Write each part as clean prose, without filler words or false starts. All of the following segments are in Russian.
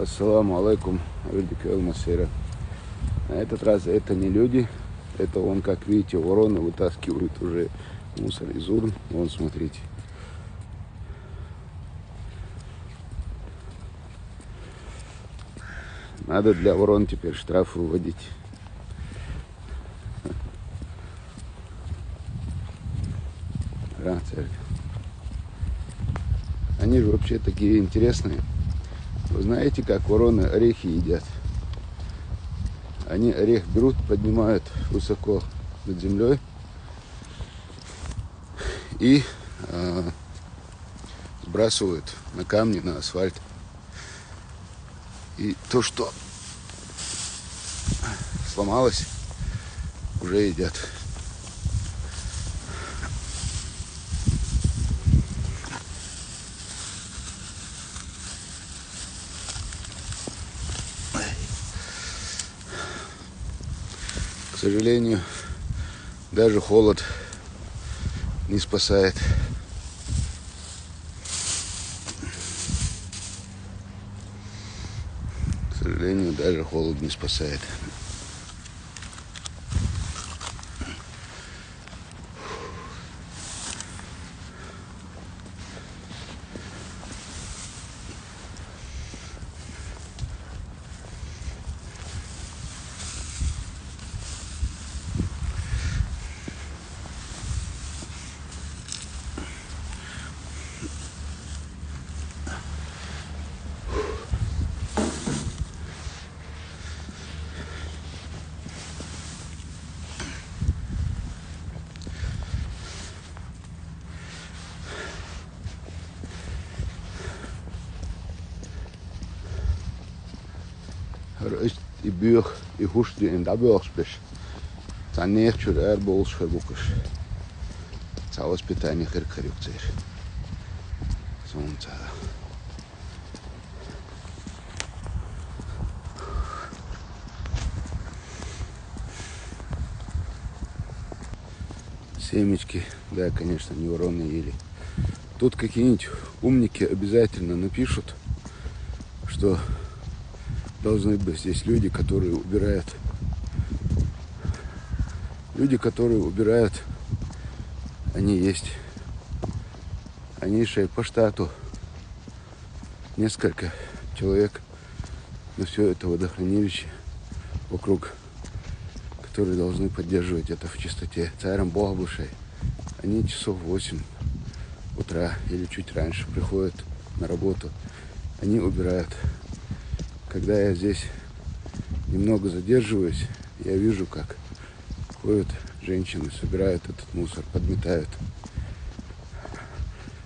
Ассаламу алейкум, Масира. На этот раз это не люди, это вон, как видите, вороны вытаскивают уже мусор из урн. Вон, смотрите. Надо для ворон теперь штрафы вводить. Они же вообще такие интересные. Вы знаете, как вороны орехи едят? Они орех берут, поднимают высоко над землей и сбрасывают на камни, на асфальт. И то, что сломалось, уже едят. К сожалению, даже холод не спасает. К сожалению, даже холод не спасает. И бьёх, и хушди, и дабёх спеш. Танех чур эрболш хербукаш. Цалос питание херкарюкцер. Солнце. Семечки, да, конечно, не вороны ели. Тут какие-нибудь умники обязательно напишут, что должны быть здесь люди, которые убирают. Люди, которые убирают, они есть. Они еще по штату. Несколько человек на все это водохранилище вокруг, которые должны поддерживать это в чистоте. Царям Бога бушей. Они часов 8 утра или чуть раньше приходят на работу. Они убирают. Когда я здесь немного задерживаюсь, я вижу, как ходят женщины, собирают этот мусор, подметают.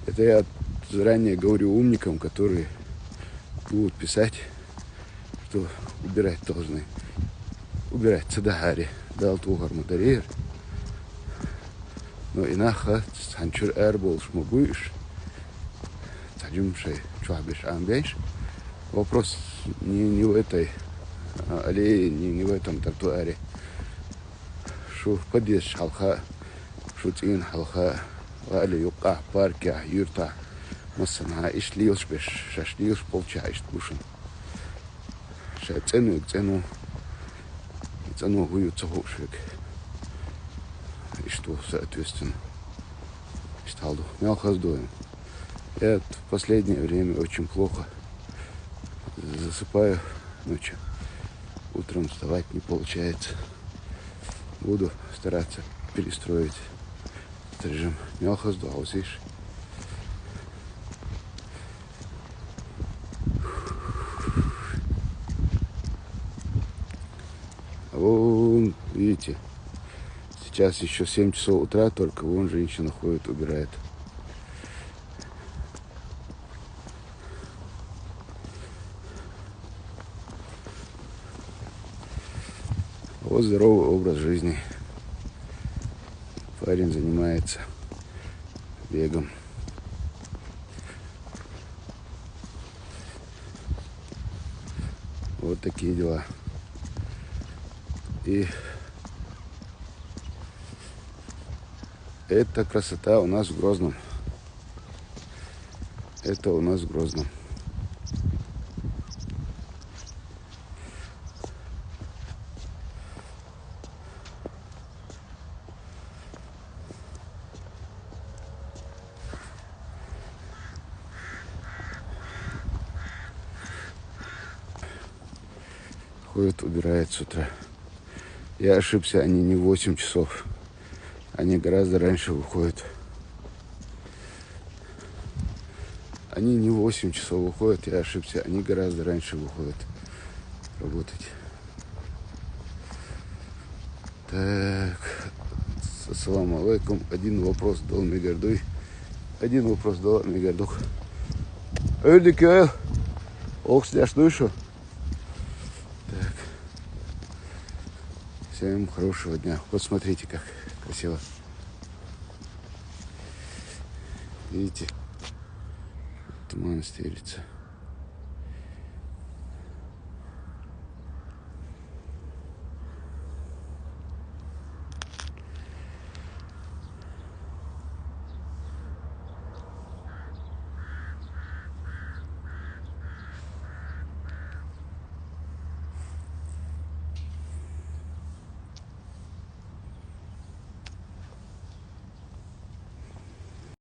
Это я заранее говорю умникам, которые будут писать, что убирать должны. Убирать цадагари, дал тугар мударир. Но инаха санчур эрбол шмубуиш, таджумшей чуабиш амбейш. Вопрос не в этой аллее, не в этом тротуаре. Шу в подъезд халха, шутин халха, вали юка, паркя, юрта, массана, ишлилш беш, шашлилш полчаешь тушин. Ша цену, цену гую цохушек. И что, соответственно, шталду. Мелко сдуем. Я в последнее время очень плохо засыпаю ночью. Утром вставать не получается. Буду стараться перестроить этот режим. Мелко сдуался. Вон, видите, сейчас еще 7 часов утра, только вон женщина ходит, убирает. Вот здоровый образ жизни. Парень занимается бегом. Вот такие дела. И эта красота у нас в Грозном. Это у нас в Грозном. выходит, убирает с утра. Я ошибся, они не 8 часов. Они гораздо раньше выходят. Они не 8 часов выходят, я ошибся. Они гораздо раньше выходят работать. Так. Ассаламу алейкум. Один вопрос дал Мегардуй. Один вопрос дал Мегардук. Öldük Оксляш, ну и что? Так. Всем хорошего дня. Вот смотрите, как красиво. Видите? Туман стелится.